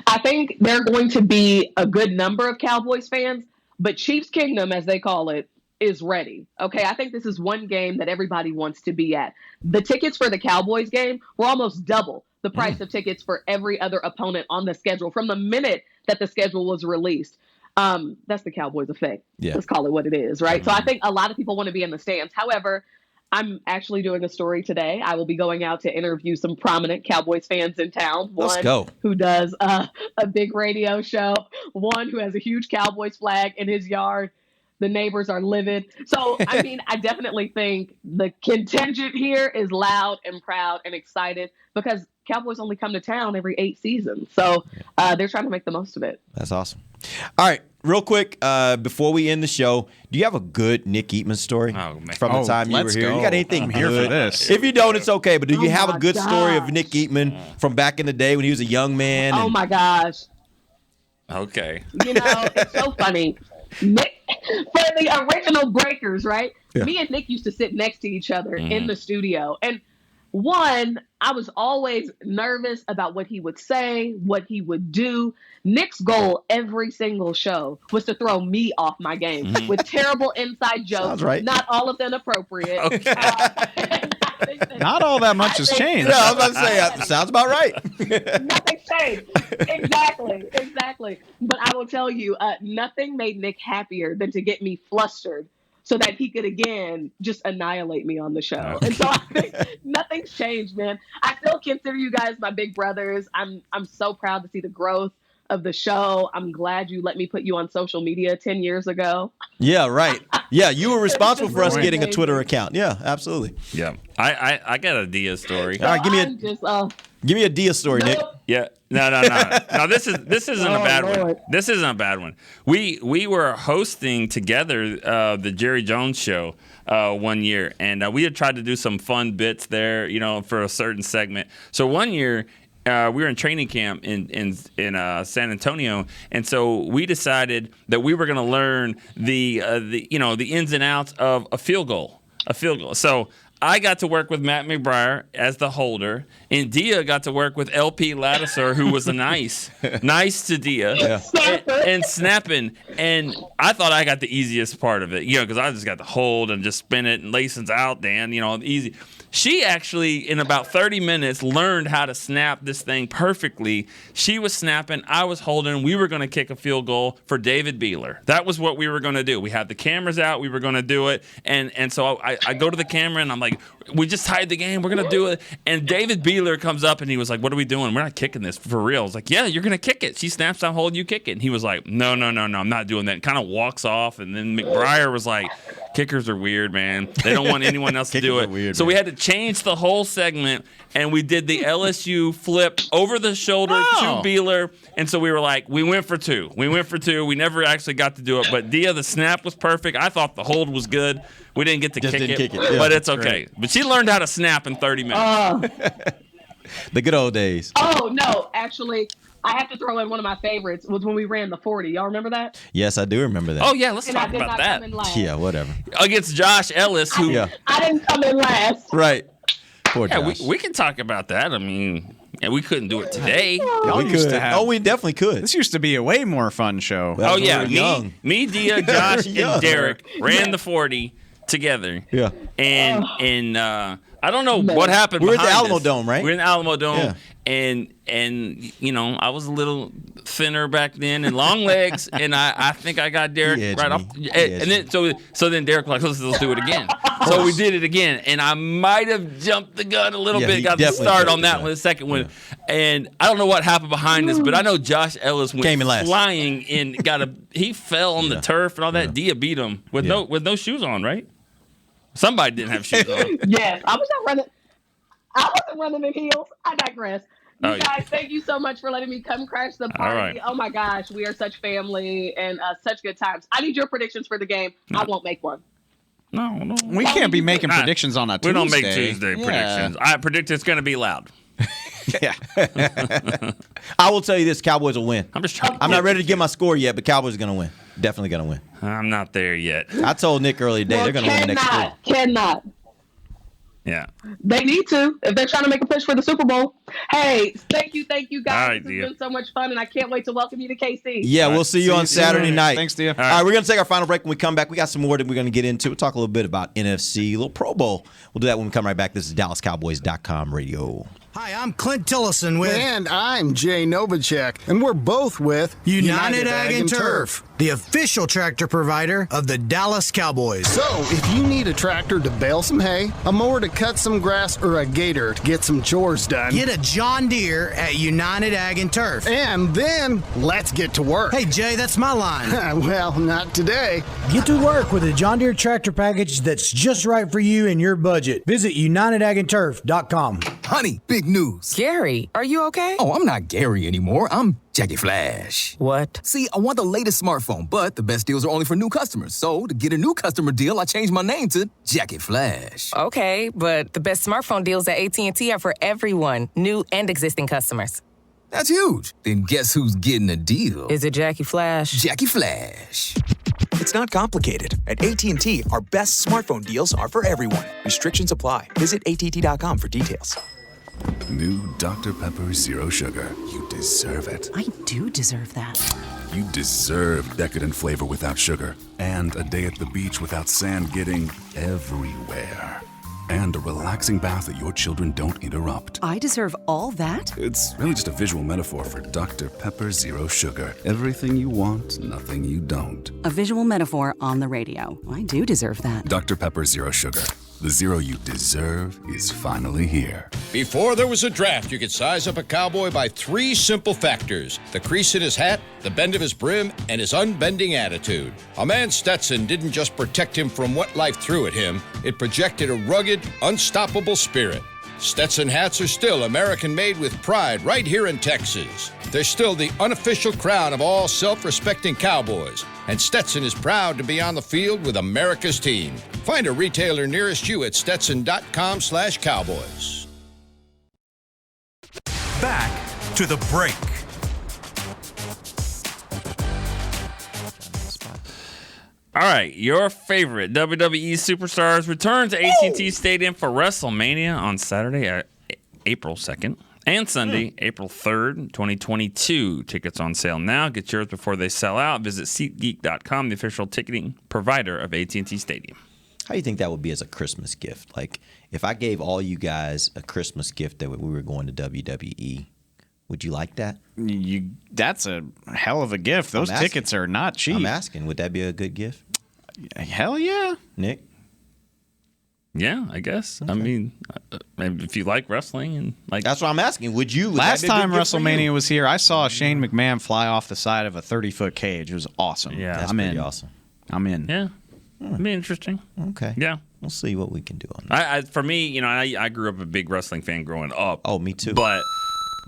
I think they're going to be a good number of Cowboys fans, but Chiefs Kingdom, as they call it, is ready. Okay, I think this is one game that everybody wants to be at. The tickets for the Cowboys game were almost double the price of tickets for every other opponent on the schedule from the minute that the schedule was released. That's the Cowboys effect. Yeah. Let's call it what it is, right? So I think a lot of people want to be in the stands. However, I'm actually doing a story today. I will be going out to interview some prominent Cowboys fans in town. Let's One go. who does a big radio show, one who has a huge Cowboys flag in his yard. The neighbors are livid. So, I mean, I definitely think the contingent here is loud and proud and excited because Cowboys only come to town every 8 seasons. So they're trying to make the most of it. That's awesome. All right, real quick, before we end the show, do you have a good Nick Eatman story from the time you were let's here? go. You got anything I'm good? here for this. If you don't, it's okay. But do you Oh have a my good story of gosh. Nick Eatman from back in the day when he was a young man? Oh, and- my gosh. Okay. You know, it's so funny. Nick, for the original Breakers, right? Yeah. Me and Nick used to sit next to each other in the studio. And one, I was always nervous about what he would say, what he would do. Nick's goal every single show was to throw me off my game with terrible inside jokes. Sounds right. Not all of them appropriate. Not all that much has changed. Yeah, I was about to say, sounds about right. Nothing's changed. Exactly. But I will tell you, nothing made Nick happier than to get me flustered so that he could again just annihilate me on the show. And so I think nothing's changed, man. I still consider you guys my big brothers. I'm so proud to see the growth of the show. I'm glad you let me put you on social media 10 years ago. Yeah, right. Yeah, you were responsible for us Right. getting a Twitter account. Yeah, absolutely. Yeah. I got a Dia story. All right, give me a Dia story, Nick. Yeah. No. No, this isn't a bad one. This isn't a bad one. We were hosting together the Jerry Jones show one year, and we had tried to do some fun bits there, for a certain segment. So one year we were in training camp in San Antonio, and so we decided that we were going to learn the ins and outs of a field goal. So I got to work with Matt McBriar as the holder, and Dia got to work with LP Ladouceur, who was nice to Dia, and snapping. And I thought I got the easiest part of it, because I just got to hold and just spin it and license out, Dan, easy. She actually, in about 30 minutes, learned how to snap this thing perfectly. She was snapping, I was holding. We were going to kick a field goal for David Beeler. That was what we were going to do. We had the cameras out. We were going to do it. And so I go to the camera, and I'm like, we just tied the game. We're going to do it. And David Beeler comes up, and he was like, what are we doing? We're not kicking this for real. I was like, yeah, you're going to kick it. She snaps, I'm holding, you kick it. And he was like, no, I'm not doing that. And kind of walks off. And then McBriar was like, kickers are weird, man. They don't want anyone else to do it. Weird, so man. we had to change the whole segment, and we did the LSU flip over the shoulder to Beeler. And so we were like, we went for two. We never actually got to do it. But Dia, the snap was perfect. I thought the hold was good. We didn't get to kick it. Yeah, but it's okay. But she learned how to snap in 30 minutes. The good old days. Oh, no, actually, I have to throw in one of my favorites was when we ran the 40. Y'all remember that? Yes, I do remember that. Oh, yeah, let's And I talk did about not that. come in last. Yeah, whatever. Against Josh Ellis, who... Yeah. I didn't come in last. Right. Poor Yeah, Josh. we can talk about that. I mean, we couldn't do it today. Y'all we used could. to have. Oh, we definitely could. This used to be a way more fun show. Well, Oh, yeah, we were young. me, Dia, Josh, young. and Derek ran the 40 together. Yeah. And I don't know what happened. We were at the behind Alamo this. Dome, right? We were in the Alamo Dome, Yeah. and I was a little thinner back then and long legs, and I think I got Derek He edged right me. off. He And then so then Derek was like, let's do it again. So we did it again, and I might have jumped the gun a little Yeah, bit, he got the definitely start jumped on the that gun. one, the second one, and I don't know what happened behind this, but I know Josh Ellis went Came in last. flying and he fell on the turf and all that. Dia beat him with Yeah. no shoes on, right? Somebody didn't have shoes on. Yes, I wasn't running in heels. I digress. You Oh, yeah. guys, thank you so much for letting me come crash the party. right. Oh my gosh, we are such family and such good times. I need your predictions for the game. I won't make one. No. We can't be making predictions on a Tuesday. We don't make Tuesday Yeah. predictions. I predict it's going to be loud. Yeah. I will tell you this: Cowboys will win. I'm just trying. I'm not ready to get my score yet, but Cowboys are going to win. Definitely going to win. I'm not there yet. I told Nick earlier today they're going to win the next three. Cannot. Yeah. They need to if they're trying to make a push for the Super Bowl. Hey, thank you guys. All right, This Dia. has been so much fun, and I can't wait to welcome you to KC. Yeah, we'll see you on Saturday night. Thanks, Dia. All right, we're going to take our final break. When we come back, we got some more that we're going to get into. We'll talk a little bit about NFC, a little Pro Bowl. We'll do that when we come right back. This is DallasCowboys.com radio. Hi, I'm Clint Tillison with... And I'm Jay Novacek, and we're both with... United Ag and Turf, the official tractor provider of the Dallas Cowboys. So, if you need a tractor to bale some hay, a mower to cut some grass, or a gator to get some chores done... Get a John Deere at United Ag and Turf. And then, let's get to work. Hey, Jay, that's my line. Well, not today. Get to work with a John Deere tractor package that's just right for you and your budget. Visit UnitedAgAndTurf.com. Honey, big news. Gary, are you okay? Oh, I'm not Gary anymore. I'm Jackie Flash. What? See, I want the latest smartphone, but the best deals are only for new customers. So, to get a new customer deal, I changed my name to Jackie Flash. Okay, but the best smartphone deals at AT&T are for everyone, new and existing customers. That's huge. Then guess who's getting a deal? Is it Jackie Flash? Jackie Flash. It's not complicated. At AT&T, our best smartphone deals are for everyone. Restrictions apply. Visit att.com for details. New Dr. Pepper Zero Sugar. You deserve it. I do deserve that. You deserve decadent flavor without sugar. And a day at the beach without sand getting everywhere. And a relaxing bath that your children don't interrupt. I deserve all that? It's really just a visual metaphor for Dr. Pepper Zero Sugar. Everything you want, nothing you don't. A visual metaphor on the radio. I do deserve that. Dr. Pepper Zero Sugar. The zero you deserve is finally here. Before there was a draft, you could size up a cowboy by 3 simple factors: the crease in his hat, the bend of his brim, and his unbending attitude. A man's Stetson didn't just protect him from what life threw at him, it projected a rugged, unstoppable spirit. Stetson hats are still American-made with pride right here in Texas. They're still the unofficial crown of all self-respecting cowboys, and Stetson is proud to be on the field with America's team. Find a retailer nearest you at stetson.com/cowboys. Back to the break. All right, your favorite WWE superstars return to AT&T Stadium for WrestleMania on Saturday, April 2nd, and Sunday, April 3rd, 2022. Tickets on sale now. Get yours before they sell out. Visit SeatGeek.com, the official ticketing provider of AT&T Stadium. How do you think that would be as a Christmas gift? Like, if I gave all you guys a Christmas gift that we were going to WWE, would you like that? That's a hell of a gift. Those tickets are not cheap. I'm asking, would that be a good gift? Hell yeah. Nick? Yeah, I guess. Okay. I mean, maybe if you like wrestling and like, that's what I'm asking. Would you? Last time WrestleMania was here, I saw Shane McMahon fly off the side of a 30-foot cage. It was awesome. Yeah, that's pretty awesome. I'm in. Yeah, it'd be interesting. Okay. Yeah. We'll see what we can do on that. For me, you know, I grew up a big wrestling fan growing up. Oh, me too.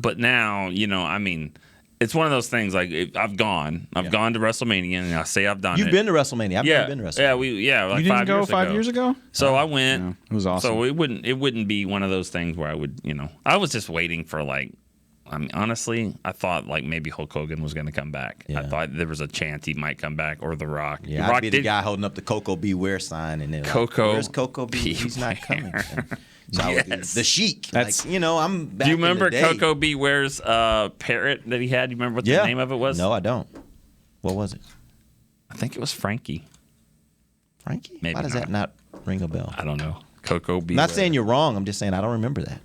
But now, you know, I mean, it's one of those things. Like I've gone to WrestleMania, and I say I've done. You've been to WrestleMania. I've never been to WrestleMania. Yeah, like you didn't go 5 years ago. So I went. Yeah, it was awesome. So it wouldn't be one of those things where I would, you know, I was just waiting for like. I mean, honestly, I thought like maybe Hulk Hogan was going to come back. Yeah. I thought there was a chance he might come back, or The Rock. Yeah, The Rock I'd be the guy holding up the Coco Beware sign, and then Coco, where's Coco Beware? He's not coming. So yes. The Sheik. That's, like, you know, I'm back. Do you remember in the day. Coco Beware's parrot that he had? Do you remember what the name of it was? No, I don't. What was it? I think it was Frankie. Frankie? Maybe Why does that not ring a bell? I don't know. Coco Beware. I'm not saying you're wrong. I'm just saying I don't remember that.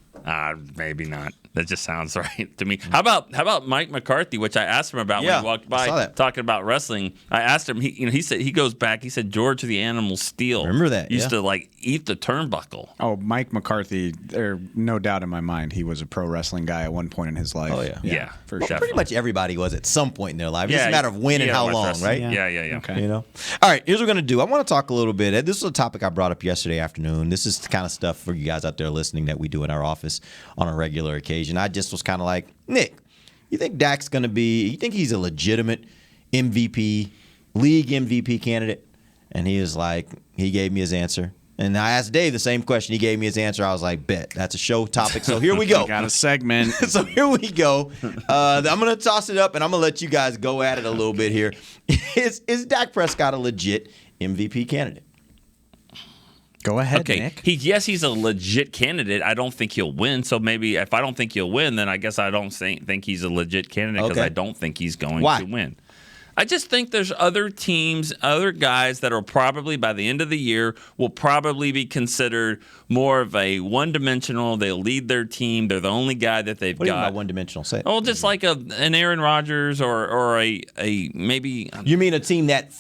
Maybe not. That just sounds right to me. How about Mike McCarthy, which I asked him about when he walked by talking about wrestling. I asked him. He said he goes back. He said George the Animal Steel. Remember that? Used to like eat the turnbuckle. Oh, Mike McCarthy. There's no doubt in my mind he was a pro wrestling guy at one point in his life. Oh yeah, for sure. Pretty much everybody was at some point in their life. It's Yeah, just a matter of when and how long, wrestling. right? Yeah. Okay. You know. All right. Here's what we're gonna do. I want to talk a little bit. This is a topic I brought up yesterday afternoon. This is the kind of stuff for you guys out there listening that we do in our office on a regular occasion. I just was kind of like, Nick, you think Dak's going to be, you think he's a legitimate MVP, league MVP candidate? And he was like, he gave me his answer. And I asked Dave the same question. He gave me his answer. I was like, bet. That's a show topic. So here we go. Got a segment. So here we go. I'm going to toss it up, and I'm going to let you guys go at it a little bit here. Is Dak Prescott a legit MVP candidate? Go ahead, okay. Nick. He's a legit candidate. I don't think he'll win. So maybe if I don't think he'll win, then I guess I don't think he's a legit candidate because I don't think he's going to win. I just think there's other teams, other guys that are probably by the end of the year will probably be considered more of a one-dimensional. They'll lead their team. They're the only guy that they've What do you got. mean by one-dimensional? Say it. Oh, just like an Aaron Rodgers or a maybe. You mean a team that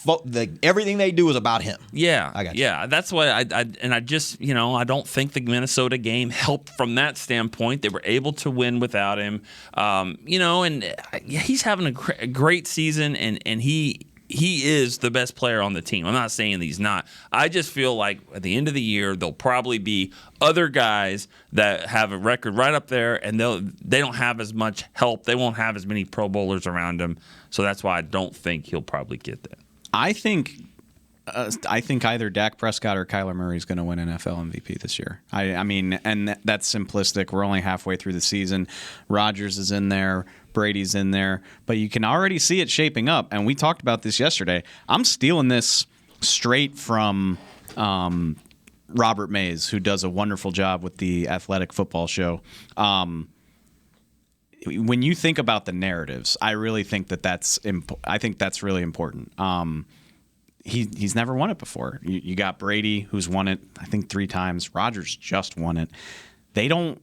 everything they do is about him? Yeah, I got you. Yeah, that's what I just I don't think the Minnesota game helped from that standpoint. They were able to win without him. And he's having a great season, and he is the best player on the team. I'm not saying he's not. I just feel like at the end of the year, there'll probably be other guys that have a record right up there, and they don't have as much help. They won't have as many Pro Bowlers around them. So that's why I don't think he'll probably get that. I think either Dak Prescott or Kyler Murray is going to win NFL MVP this year. I mean, and that's simplistic. We're only halfway through the season. Rodgers is in there. Brady's in there. But you can already see it shaping up. And we talked about this yesterday. I'm stealing this straight from Robert Mays, who does a wonderful job with the Athletic Football Show. When you think about the narratives, I really think that's really important. He's never won it before. You got Brady, who's won it, I think 3 times. Rodgers just won it. They don't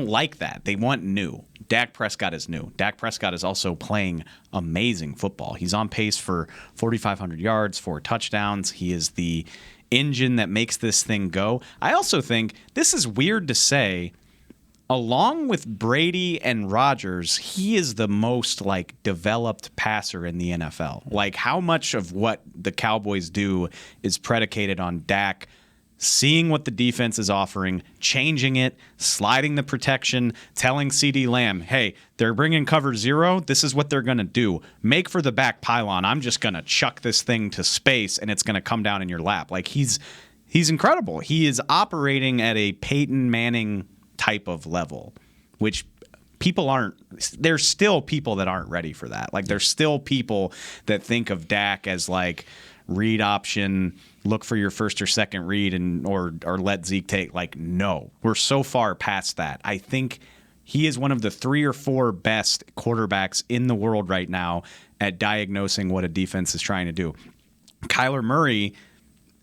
like that. They want new. Dak Prescott is new. Dak Prescott is also playing amazing football. He's on pace for 4,500 yards, 4 touchdowns. He is the engine that makes this thing go. I also think this is weird to say. Along with Brady and Rodgers, he is the most developed passer in the NFL. Like, how much of what the Cowboys do is predicated on Dak seeing what the defense is offering, changing it, sliding the protection, telling CeeDee Lamb, hey, they're bringing cover 0. This is what they're going to do. Make for the back pylon. I'm just going to chuck this thing to space, and it's going to come down in your lap. Like, he's incredible. He is operating at a Peyton Manning type of level, which there's still people that aren't ready for that. Like, there's still people that think of Dak as read option, look for your first or second read or let Zeke take. No, we're so far past that. I think he is one of the 3 or 4 best quarterbacks in the world right now at diagnosing what a defense is trying to do. Kyler Murray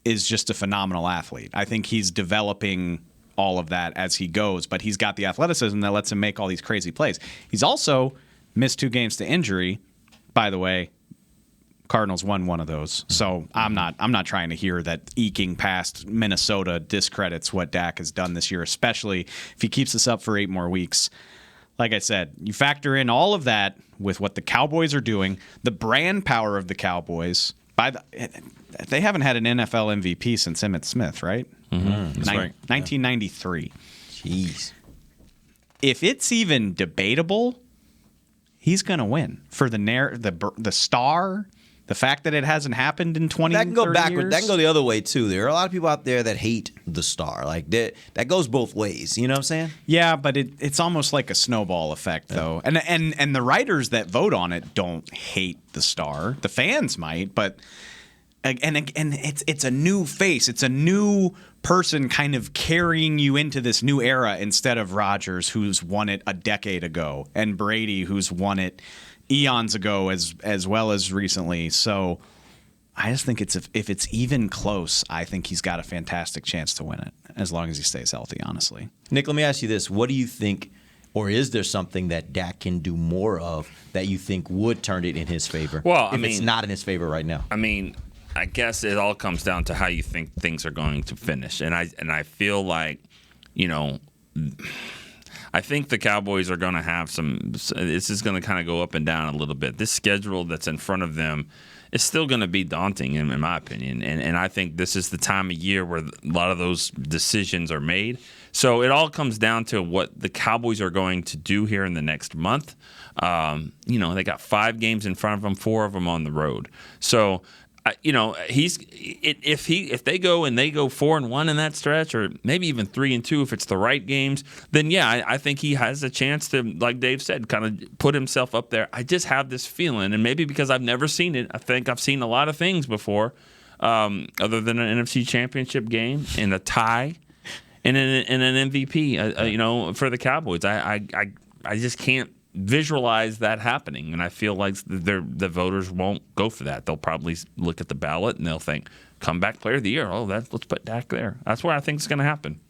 is just a phenomenal athlete. I think he's developing all of that as he goes, but he's got the athleticism that lets him make all these crazy plays. He's also missed 2 games to injury. By the way, Cardinals won one of those. So I'm not trying to hear that eking past Minnesota discredits what Dak has done this year, especially if he keeps this up for 8 more weeks. Like I said, you factor in all of that with what the Cowboys are doing, the brand power of the Cowboys. They haven't had an NFL MVP since Emmitt Smith, right? Mm-hmm. That's right. 1993. Jeez. If it's even debatable, he's going to win for the star. The fact that it hasn't happened in 20 that can go 30 backward. years. That can go the other way too. There are a lot of people out there that hate the star. That goes both ways. You know what I'm saying? Yeah, but it's almost like a snowball effect, though. And the writers that vote on it don't hate the star. The fans might, but and it's a new face. It's a new person kind of carrying you into this new era instead of Rodgers, who's won it a decade ago, and Brady, who's won it eons ago as well as recently. So I just think if it's even close, I think he's got a fantastic chance to win it as long as he stays healthy, honestly. Nick, let me ask you this. What do you think, or is there something that Dak can do more of that you think would turn it in his favor? Well, it's not in his favor right now. I mean, I guess it all comes down to how you think things are going to finish. And I feel like, I think the Cowboys are going to have this is going to kind of go up and down a little bit. This schedule that's in front of them is still going to be daunting, in my opinion. And I think this is the time of year where a lot of those decisions are made. So it all comes down to what the Cowboys are going to do here in the next month. They got 5 games in front of them, 4 of them on the road. So if they go 4-1 in that stretch, or maybe even 3-2 if it's the right games, then yeah, I think he has a chance to, like Dave said, kind of put himself up there. I just have this feeling, and maybe because I've never seen it, I think I've seen a lot of things before, other than an NFC Championship game and a tie and an MVP, for the Cowboys. I just can't visualize that happening, and I feel like the voters won't go for that. They'll probably look at the ballot and they'll think, comeback player of the year. Oh, let's put Dak there. That's where I think it's going to happen.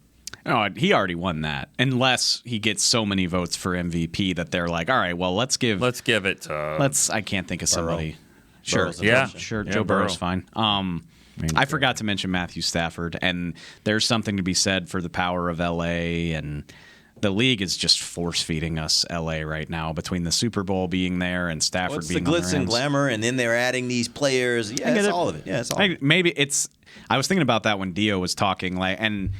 No, he already won that, unless he gets so many votes for MVP that they're like, all right, well, let's give it to I can't think of somebody. Sure, Joe Burrow's fine. I forgot to mention Matthew Stafford, and there's something to be said for the power of LA, and the league is just force feeding us LA right now between the Super Bowl being there and Stafford being the on the glitz and glamour, and then they're adding these players. Yeah, it's all of it. Yeah, it's all. Maybe it's. I was thinking about that when Dio was talking, and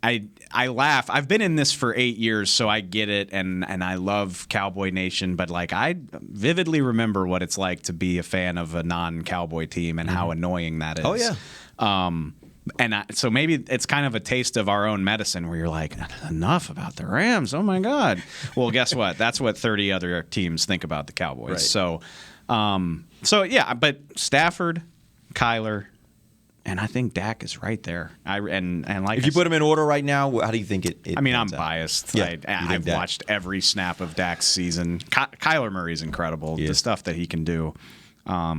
I laugh. I've been in this for 8 years, so I get it, and I love Cowboy Nation. But I vividly remember what it's like to be a fan of a non-Cowboy team and how annoying that is. Oh yeah. So maybe it's kind of a taste of our own medicine where you're like, enough about the Rams. Oh my God. Well, guess what? That's what 30 other teams think about the Cowboys. Right. So yeah, but Stafford, Kyler. And I think Dak is right there. If you put them in order right now, how do you think it? I mean, I'm biased. Yeah, I've watched every snap of Dak's season. Kyler Murray's incredible. The stuff that he can do. I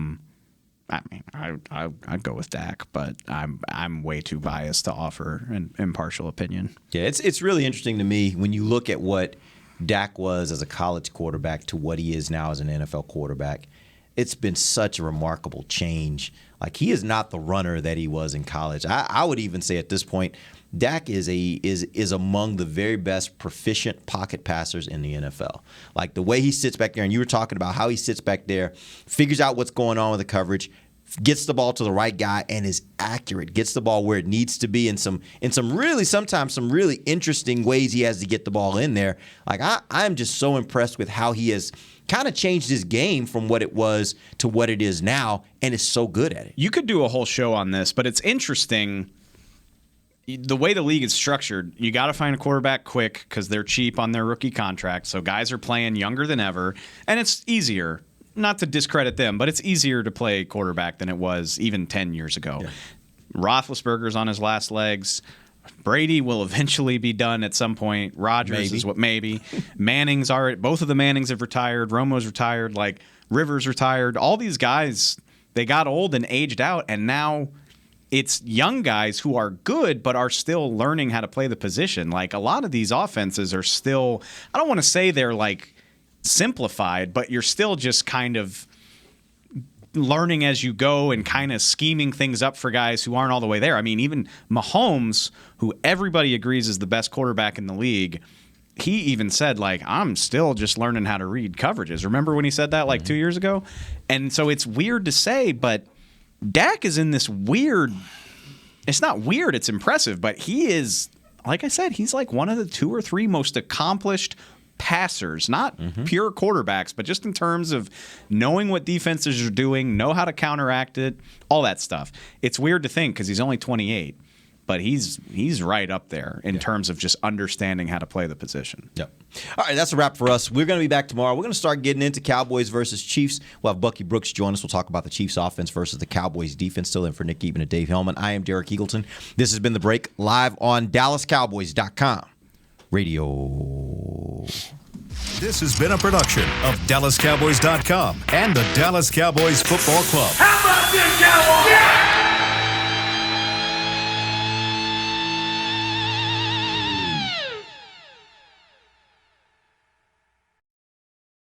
mean, I'd go with Dak, but I'm way too biased to offer an impartial opinion. Yeah, it's really interesting to me when you look at what Dak was as a college quarterback to what he is now as an NFL quarterback. It's been such a remarkable change. Like, he is not the runner that he was in college. I would even say at this point, Dak is among the very best proficient pocket passers in the NFL. Like, the way he sits back there, and you were talking about how he sits back there, figures out what's going on with the coverage, gets the ball to the right guy, and is accurate. Gets the ball where it needs to be in some really interesting ways he has to get the ball in there. Like, I'm just so impressed with how he has kind of changed his game from what it was to what it is now, and is so good at it. You could do a whole show on this, but it's interesting. The way the league is structured, you got to find a quarterback quick because they're cheap on their rookie contract. So guys are playing younger than ever, and it's easier. Not to discredit them, but it's easier to play quarterback than it was even 10 years ago. Yeah. Roethlisberger's on his last legs. Brady will eventually be done at some point. Rodgers is what maybe. Manning's already. Both of the Mannings have retired. Romo's retired. Like, Rivers retired. All these guys, they got old and aged out, and now it's young guys who are good but are still learning how to play the position. Like, a lot of these offenses are still. I don't want to say they're like simplified, but you're still just kind of learning as you go and kind of scheming things up for guys who aren't all the way there. I mean, even Mahomes, who everybody agrees is the best quarterback in the league, he even said, like, I'm still just learning how to read coverages. Remember when he said that 2 years ago? And so it's weird to say, but Dak is in this weird – it's not weird, it's impressive, but he is, like I said, he's like one of the 2 or 3 most accomplished – passers, not pure quarterbacks, but just in terms of knowing what defenses are doing, know how to counteract it, all that stuff. It's weird to think because he's only 28, but he's right up there in terms of just understanding how to play the position. Yep. All right, that's a wrap for us. We're going to be back tomorrow. We're going to start getting into Cowboys versus Chiefs. We'll have Bucky Brooks join us. We'll talk about the Chiefs offense versus the Cowboys defense. Still in for Nick Eatman and Dave Hellman. I am Derek Eagleton. This has been The Break, live on DallasCowboys.com radio. This has been a production of DallasCowboys.com and the Dallas Cowboys Football Club. How about this, Cowboys? Yeah!